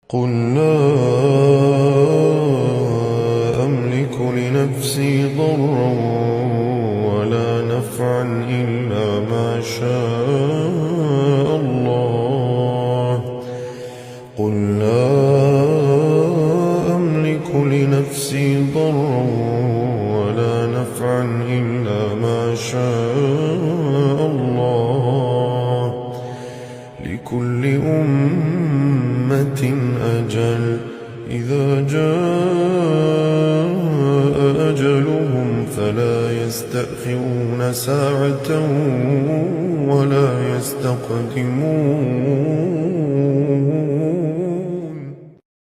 قل لا أملك لنفسي ضرا ولا نفعا إلا ما شاء الله. قل لا أملك لنفسي ضرا ولا نفعا إلا ما شاء الله. لكل أمة أجل، إذا جاء أجلهم فلا يستأخرون ساعة ولا يستقدمون.